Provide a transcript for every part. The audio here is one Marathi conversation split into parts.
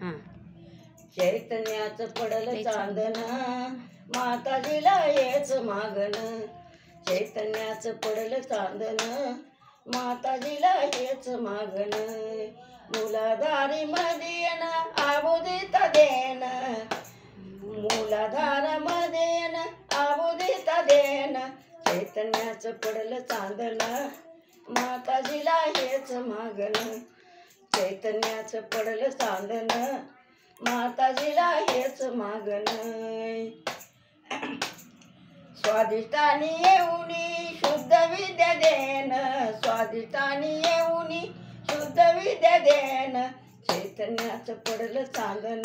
हां. चैतन्याचं पडलं चांदण माताजीला हेच मागण. चैतन्याचं पडलं चांदण माताजीला हेच मागण. मुलाधारी मध्ये ना आबुदित देन. मुलाधार मध्ये ना आबुदित देन. चैतन्याचं पडलं चांदण माताजीला हेच मागण. चैतन्याचं पडलं चांदण माताजीला हेच मागण. स्वादिष्टानी येऊनी शुद्ध विद्या देन. स्वादिष्टानी येऊनी शुद्ध विद्या देन. चैतन्याचं पडलं चांदण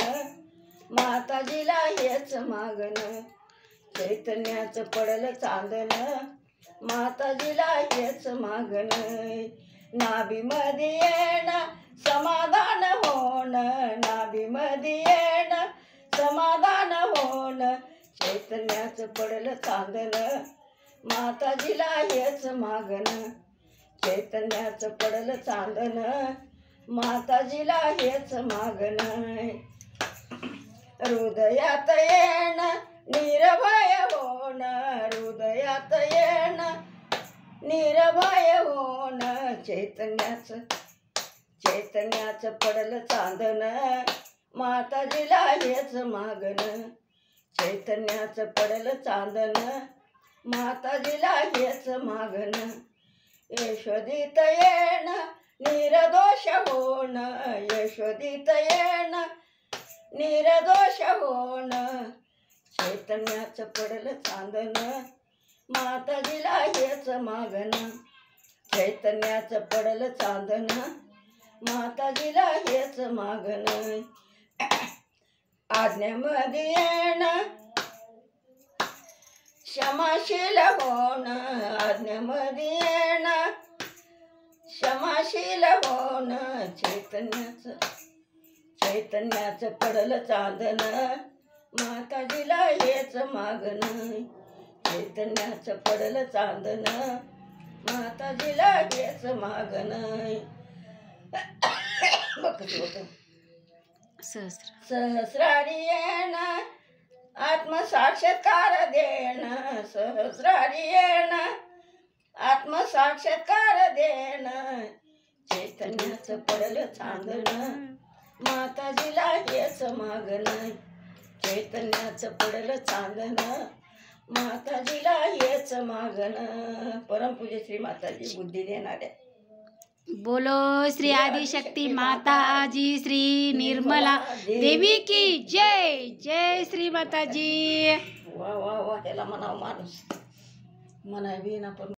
माताजीला हेच मागण. चैतन्याचं पडलं चांदण माताजीला हेच मागण. नाभीमध्ये येण समाधान होण. नाभीमध्ये येण समाधान होण. चैतन्याचं पडलं चांदण माताजीला हेच मागण. चैतन्याचं पडलं चांदण माताजीला हेच मागण. हृदयात येण निर्भय होण. हृदयात येण निर्भय होण. चैतन्याचं पडलं चांदण माताजीला हेच मागण. चैतन्याचं पडलं चांदण माताजीला हेच मागण. यशोदित येण निर्दोष होण. यशोदित येण निर्दोष होण. चैतन्याचं पडलं चांदण माताजीला हेच मागण. चैतन्याचं पडलं चांदण माताजीला हेच मागण. आज्ञेमध्ये येण क्षमाशील होण. आज्ञेमध्ये येण क्षमाशील होण. चैतन्याचं पडलं चांदण माताजीला हेच मागण. चैतन्याचं पडलं चांदण माताजीला हेच मागण. सहस्रारी येण आत्मसाक्षात्कार देण. सहस्रारी येण आत्मसाक्षात्कार देण. चैतन्याचं पडलं चांदण माताजीला हेच मागण. चैतन्याचं पडलं चांदण माताजीला हेच मागण. परमपूज्य श्री माताजी बुद्धी देणाऱ्या. बोलो श्री आदिशक्ती माताजी श्री निर्मला देवी की जय. जय श्री माताजी. वा वा वा. ह्याला म्हणावं माणूस म्हणावी ना पण